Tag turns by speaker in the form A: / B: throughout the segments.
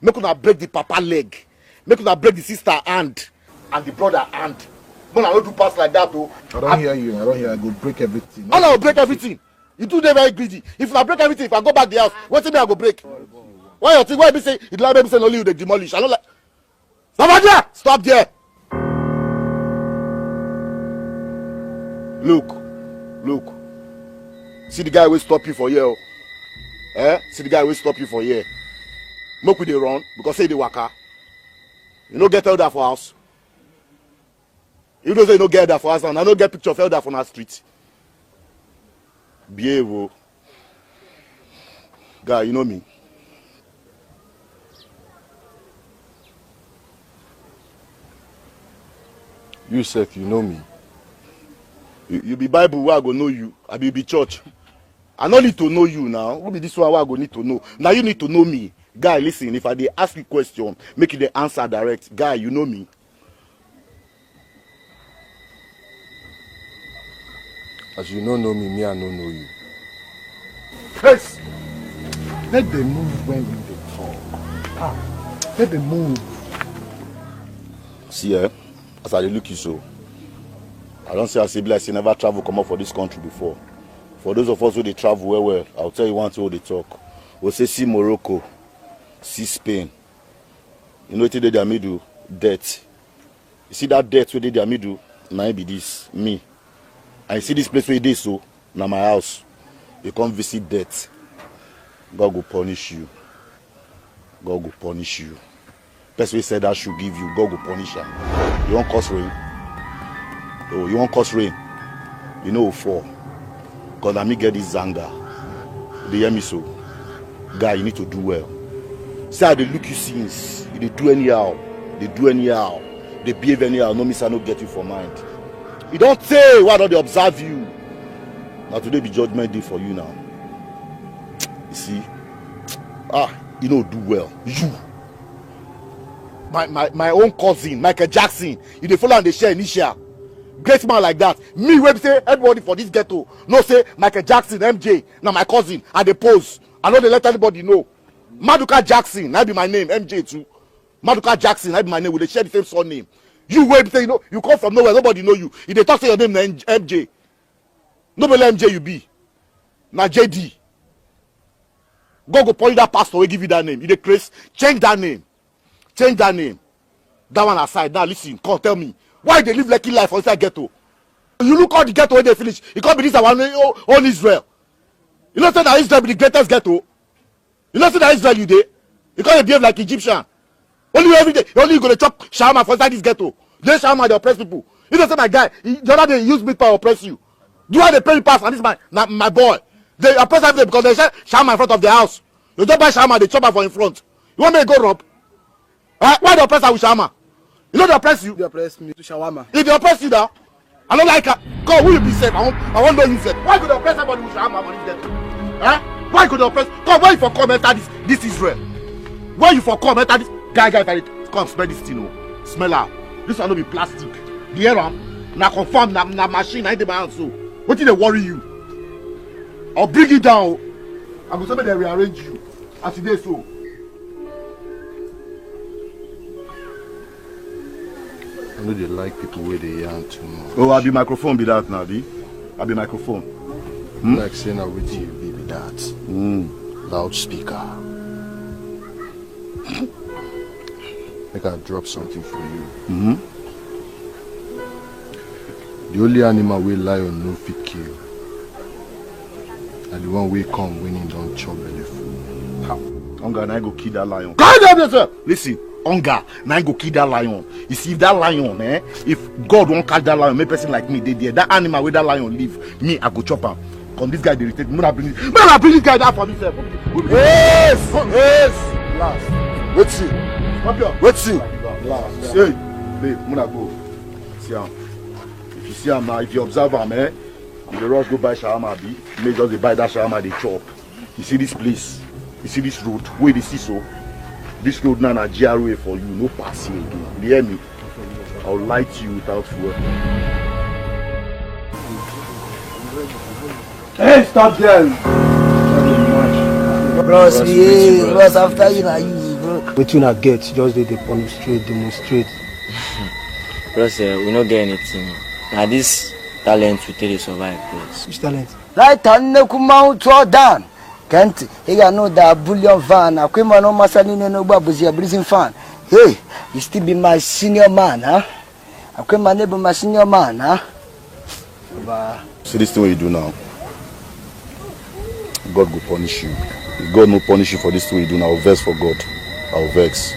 A: Make una break the papa leg. Make una break the sister hand and the brother hand. When I don't do pass like that, oh.
B: I don't hear you. I don't hear. I go break everything.
A: I will break everything. You do them very greedy. If I break everything, if I go back the house, what thing I go break? Why you think? Why be say it like me say only you they demolish? I don't like. Stop there! Stop there! Look. See the guy will stop you for here. See the guy will stop you for here. Make we dey run because say the waka. You no get elder for house. You know say you no get elder for house and I no get picture of elder for our street. Behave, oh. Guy, you know me.
B: You sef, you know me.
A: You be Bible where I go know you. I be church. I no need to know you now. Who be this one where I go need to know? Now you need to know me. Guy, listen, if I dey ask you question, make you the answer direct. Guy, you know me.
B: As you don't know me, I don't know you.
A: Yes.
B: Let them move when we talk. Let them move.
A: See, as I look you so, I don't say I say like say never travel come up for this country before. For those of us who they travel well, I'll tell you one thing how they talk. We'll say see Morocco, see Spain. You know what they did their middle? Debt. You see that debt where they did their middle? Now be this, me. And you see this place where it is so, now my house. You come visit debt. God will punish you. God will punish you. Person said that should give you, God will punish him. You want cause rain? Oh, you want cause rain? You know for. Because I me get this zanga. They hear me so. Guy, you need to do well. See how they look you since. You they do anyhow. They do anyhow. They behave anyhow. No miss I no get you for mind. You don't say why don't they observe you. Now today be judgment day for you now. You see? You know do well. You. My own cousin, Michael Jackson, you dey follow and they share initial. Great man like that. Me wey say everybody for this ghetto. No say Michael Jackson, MJ, now my cousin, and they pose. I know they let anybody know. Maduka Jackson, that be my name, MJ too. Maduka Jackson, that be my name. We they share the same surname. You wey say you come from nowhere, nobody know you. If they talk say your name na MJ. Nobody MJ you be. Na JD. Go point that pastor wey give you that name. You dey craze, change that name. Change that name. That one aside. Now listen, come tell me. Why they live lucky life inside ghetto? You look how the ghetto when they finish. It can't be this one own Israel. You know say that Israel be the greatest ghetto. You know say that Israel you dey. You can't behave like Egyptian. Only you every day. Only you gonna chop shawarma for inside this ghetto. They shawarma they oppress people. You know say my guy. The other day he use meat pie oppress you. Do why they pay you pass and this my boy. They oppress every day because they share shawarma in front of their house. You don't buy shawarma, they chop her for in front. You want me to go rob? Why they oppress her with shawarma? You know they oppress you?
C: They oppress me to shawarma.
A: If they oppress you now, I don't like her. God, will you be safe? I want to know you safe. Why could they oppress somebody with shawarma for this ghetto? Why could they oppress? God, why you for come enter this Israel? Why you for come enter this? Guy, if I come smell this thing, oh. Smell her. This one no be plastic. The air na confirm na machine. I dey my hand so. What did they worry you? I'll bring it down. I go say they rearrange you. As today so.
B: I know they like people where they yarn too much.
A: Oh, I be microphone be that now, be? I be microphone.
B: Like saying that with you be that. Loudspeaker. I can drop something for you. The only animal we lion no fit kill. And the one we come when he don't chop belly full.
A: Hunger, now I go kill that lion. God help yourself! Listen, hunger, now I go kill that lion. You see, if that lion, if God won't catch that lion, make person like me, they there. That animal where that lion live, me, I go chop him. Come, this guy, they irritate me. Bring this guy down for me, sir. Yes! Yes! Last. Wait see. Come here. Wait see. Last. Hey, babe, I'm gonna go. See him. If you see him now, if you observe him, if the rush go buy shawarma, you may just buy that shawarma, they chop. You see this place? You see this road? Where they see so? This road now na GRA for you, no passing again. You hear me? I'll light you without fuel. Hey, stop there!
D: Bros, behave. Bros, after you, now you.
C: What you not get? Just they demonstrate.
D: Plus, we don't get anything. Now this talent we tell you survive, plus.
C: Which talent?
E: Right hand ne kuma to down. Can't he know that bullion van. I came no masani no babuzi a breathing fan. Hey, you still be my senior man, huh? I came my neighbor my senior man, huh?
A: See this thing what you do now. God will punish you. If God no punish you for this thing what you do now, I'll vex for God. I'll vex.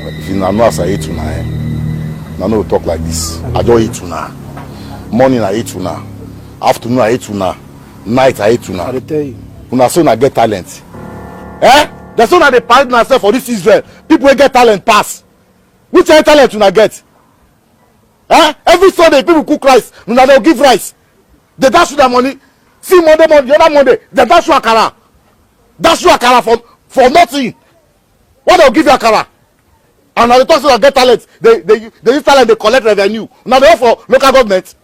A: If you know as I hate you now, I know we talk like this. I don't hate you now. Morning I hate you now. Afternoon I hate you now. Night I hate you now.
C: I tell you.
A: Una so na get talent. Eh? That's so na dey parade myself for this Israel. People wey get talent pass. Which kind talent una get? Eh? Every Sunday people cook rice. Una dey give rice. They dash you that money. See Monday, the other Monday, they dash you akara. Dash you akara for nothing. What they'll give you akara? And now they talk about get talent. They use talent, they collect revenue. Now they offer local government.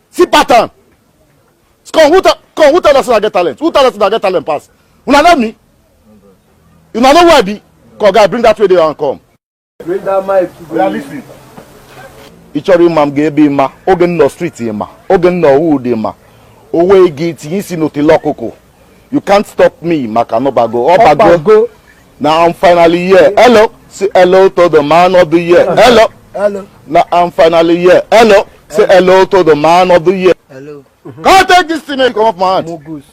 A: See pattern. Who tell us I get talent? Who tell us I get talent pass? Una know me? You know where I be? Come guy, bring that radio and come.
C: Bring that mic.
A: We are listening. Ichori mam gebe ma, ogen no street ma, ogen no wood ma. Owe gate yinsi no te lokoko. You can't stop me, Makanobago. Obago. Now I'm finally here. Hello. Say hello to the man of the year. Hello.
E: Hello.
A: Now I'm finally here. Hello. Say hello to the man of the year.
E: Hello.
A: Can't take this thing and come off my hand.
C: Mogus.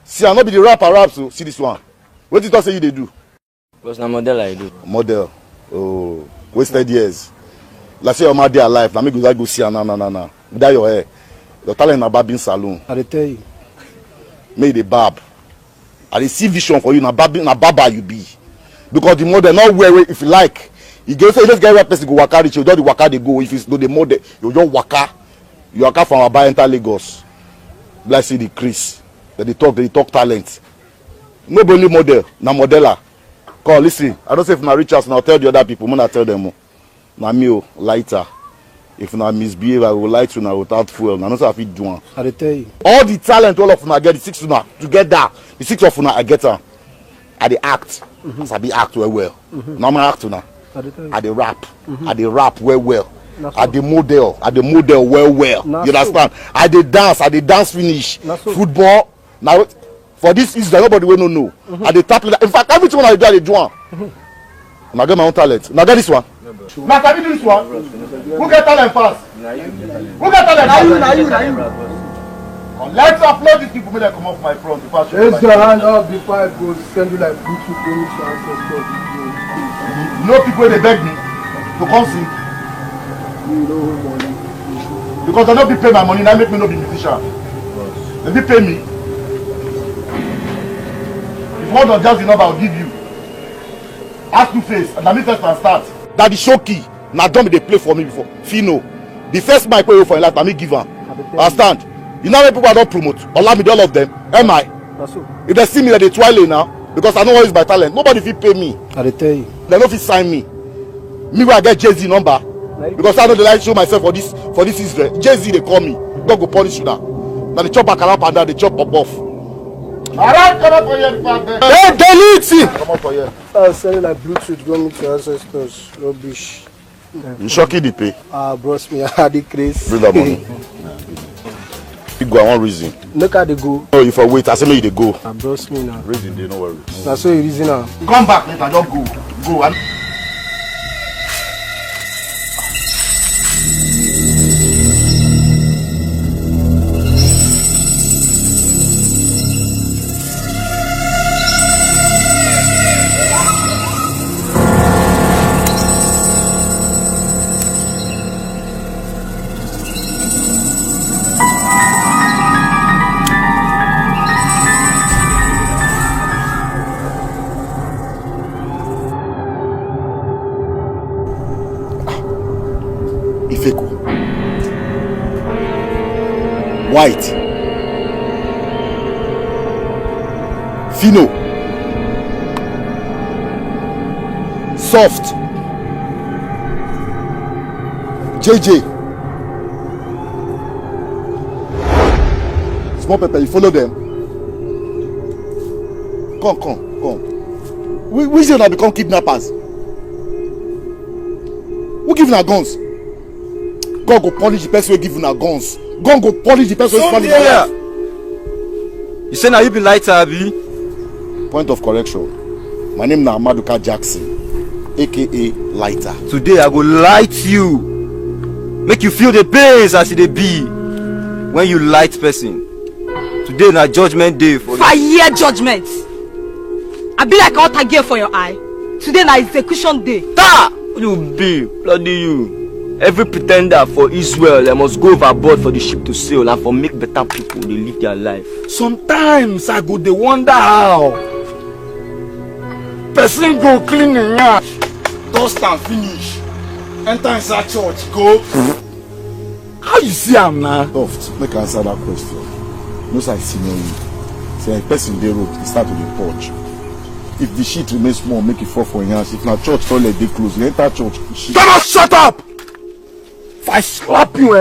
A: See, I'm not be the rapper rap, so see this one. What did you say you they do?
D: Plus, na model I do.
A: Model. Oh, wasted years. Let's say your mother alive. Now me go see her na. Without your hair. Your talent na barbing salon.
C: I tell you.
A: Make the barb. I dey see vision for you na barber you be. Because the model not wear it if you like. You go say you just get right person go waka reach you. Just the waka they go. If it's no the model, you just waka. You waka from Aba enter Lagos. Let's see the Chris. They talk talent. Nobody model, na modeler. Come listen. I don't say if na reach us, now tell the other people. I tell them. Na me lighter. If na misbehave, I will light you now without fuel. Na no say I fit do one.
C: I tell you.
A: All the talent all of una get the six una together. The six of una I get her. I dey act. As I be act well. Now I'm act una. I dey rap. I dey rap well. I dey model well. You understand? I dey dance finish. Football. Now for this is nobody will know. I dey tap. In fact, everything I do, I dey do one. Now get my own talent. Now get this one. Now can you do this one? Who get talent fast? Who get talent? Now you. Let's upload these people when they come off my front.
C: Raise your hand up before I go send you like YouTube permission ancestor video.
A: You know people they beg me to come sing.
C: You know money.
A: Because they don't be pay my money, now make me no be musician. They be pay me. If one of just the number I'll give you. Ask two face and let me first and start. That the show key. Now don't be they play for me before. Fino. The first mic play for your life, let me give her. Understand? You know how many people I don't promote? Allow me all of them. Am I? If they see me, they twirl now. Because I know what is my talent. Nobody will pay me.
C: I tell you.
A: They don't fit sign me. Me when I get Jay-Z number. Because I know they like show myself for this Israel. Jay-Z they call me. God go punish you now. Now they chop back and down, they chop up off. Alright, come up for here. Hey, delete it! Come up for here.
C: I'll sell it like Bluetooth, go meet your ancestors. Rubbish.
A: You shocking the pay.
C: Bros me, I had the craze.
A: Bring that money. You go one reason.
C: Look at the go.
A: No, if I wait, I say me they go.
C: Bros me now.
A: Reason they no worry.
C: That's so you reason now.
A: Come back later, don't go. Go. White, Fino, Soft, JJ, Small Pepper. You follow them. Come. We say una become kidnappers. Who give una guns? God go punish the person who give una guns. God go punish the person who punish una.
D: You say now you be lighter, Abi?
A: Point of correction. My name na Amaduka Jackson, aka Lighter.
D: Today I go light you. Make you feel the pains as it be when you light person. Today na judgment day for you.
F: Fire judgment. I be like altar gear for your eye. Today na execution day.
D: Ta! You be bloody you. Every pretender for Israel, they must go overboard for the ship to sail and for make better people they live their life.
B: Sometimes I go dey wonder how person go clean im yansh, dust and finish, enter inside church, go. How you see am na?
A: Toft, make I answer that question. No say I senior you. Say a person dey road, he start to dey purge. If the shit remains small, make it fall for your hands. If na church toilet dey close, you enter church.
B: Shut up! If I slap you,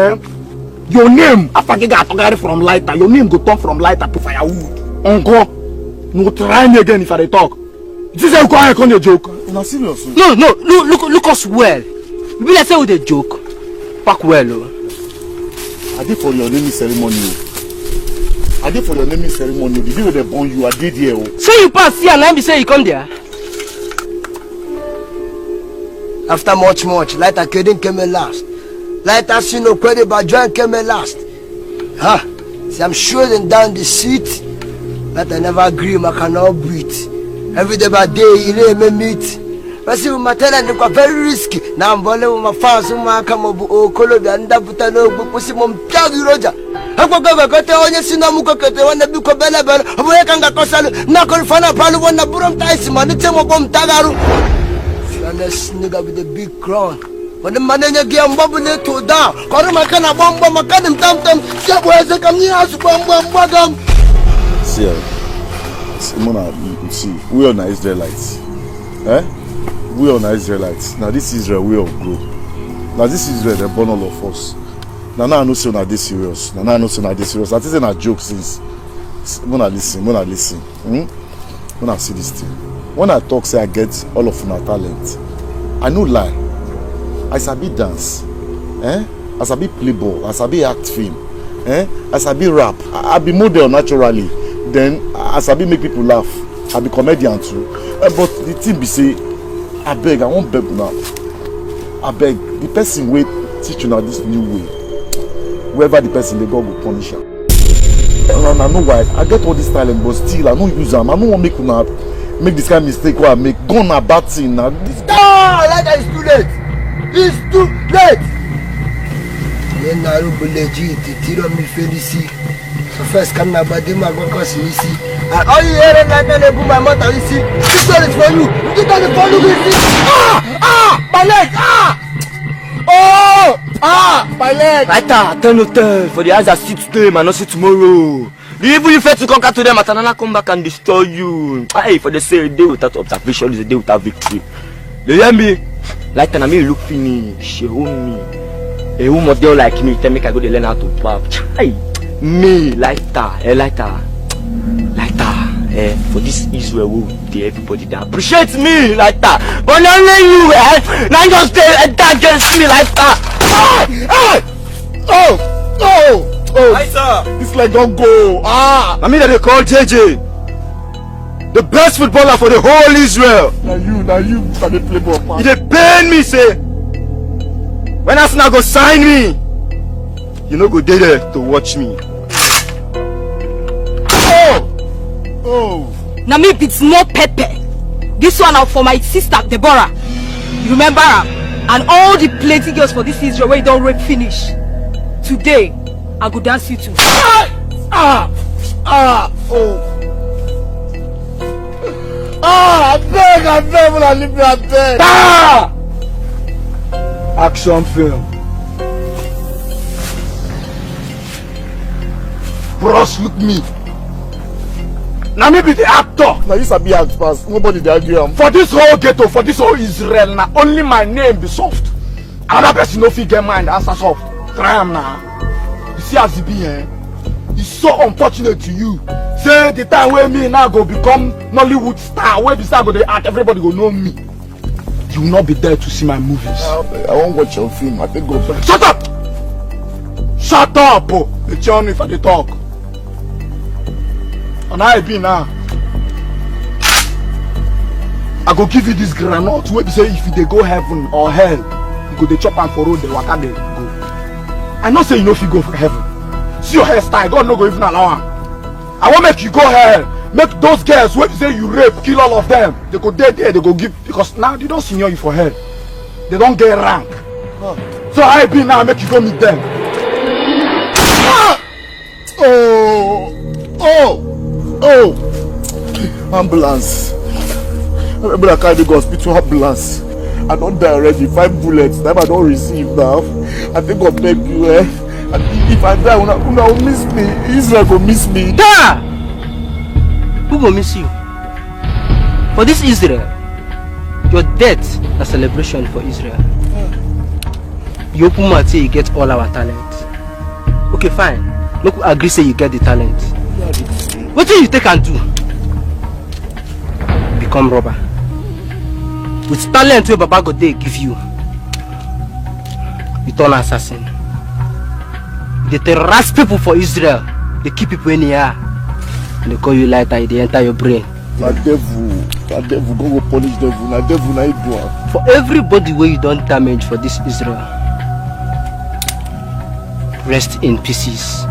B: your name, Afagega Atogari from Lighter, your name go turn from Lighter to Firewood. Uncle, no try me again if I dey talk. This is a quiet on your joke.
A: Una serious?
F: No, look us well. We be like say we dey joke. Pack well, oh.
A: I did for your naming ceremony. I did for your naming ceremony. The day when they born you, I did here.
F: So you pass here and I be say you come there.
E: After much, Lighter Kedin came in last. Lighter Sino Credit Bajuan came in last. Huh? See, I'm shooting down the seat. Lighter never agree, I cannot breathe. Every day by day, he let me meet. But see, my tenant is very risky. Now I'm balling with my fans, my come up, oh, Colombia, and that put a no book, pussy, mom, Paggy Roger. I go go to on your Sinamuka, when the book of Bella Bell, American Cosal, Nakon Fana Palu, when the Buram Tyson, the Temo Bom Tagaru. And the nigga with the big crown. When the manager gave Bobby to down, Koramakana Bomba, Macadam Tam Tam, Sabways, the Camilla, Bom.
A: See, we are Israelites. We are Israelites. Now this Israel we all grow. Now this Israel they born all of us. Now I know so na this serious. Now I know so na this serious. That is a joke since. When I listen. When I see this thing. When I talk say I get all of my talent. I no lie. I sabi dance. I sabi play ball. I sabi act film. I sabi rap. I be model naturally. Then I sabi make people laugh. I be comedian too. But the thing be say, I beg, I won't beg now. I beg, the person will teach you now this new way. Whoever the person they God will punish her. And I know why. I get all this talent, but still I don't use them. I don't want to make this kind of mistake where I make. Gone a bad thing now.
E: Like that is too late. It's too late. So first come now, but they might go cause you see. And all you hear and then they put my mouth and you see. This one is for you. This one is for you. My leg. My leg.
D: Lighter, tell no tell. For the eyes that see today, man, not see tomorrow. The evil you fail to conquer to them, Atanana come back and destroy you. Hey, for the say a day without observation is a day without victory. You hear me? Lighter, I mean, look finish. She own me. A woman girl like me, tell me I go to learn how to pop. Hey. Me, Lighter, for this Israel, everybody that appreciate me, Lighter. But only you, now just that against me, Lighter.
A: Lighter, this leg don't go.
D: I mean that they call JJ the best footballer for the whole Israel.
A: Now you, can play ball, man.
D: They pain me, say. When Arsenal go sign me, you know go there to watch me.
F: Now me it's more pepper. This one out for my sister Deborah. You remember her? And all the plenty girls for this Israel where you don't rape finish. Today, I go dance you too.
A: I beg, when I leave me, I beg.
B: Action film.
A: Bros, look me.
B: Now me be the actor.
A: Now you sabi act fast. Nobody dey argue am.
B: For this whole ghetto, for this whole Israel, now only my name be soft. Another person no fit get mind answer soft. Try am now. You see as it be, It's so unfortunate to you. Say the time where me now go become Nollywood star, where the star go dey act, everybody go know me. You will not be there to see my movies.
A: I won't watch your film. I think go back.
B: Shut up! Shut up! Oh. The channel if I dey talk. And how I be now? I go give you this granite where you say if you dey go heaven or hell, you go dey chop am for road, dey waka dey go. I know say you know if you go for heaven. See your hairstyle, God no go even allow am. I want make you go hell. Make those girls where you say you rape, kill all of them. They go there, they go give, because now they don't senior you for hell. They don't get rank. So I be now make you go meet them.
A: Oh! Ambulance. Remember I carry the hospital ambulance. I don't die already. 5 bullets. That I don't receive now. I think I'll beg you, If I die, una will miss me. Israel will miss me.
G: Da! Who will miss you? For this Israel, your death is a celebration for Israel. You open mouth say you get all our talent. Okay, fine. Look, agree say you get the talent. What do you take and do? Become robber. With talent where Baba God they give you, you turn assassin. They terrorize people for Israel. They keep people in here. They call you lighter, they enter your brain.
A: That devil, go punish devil. That devil, na do.
G: For everybody where you don't damage for this Israel, rest in pieces.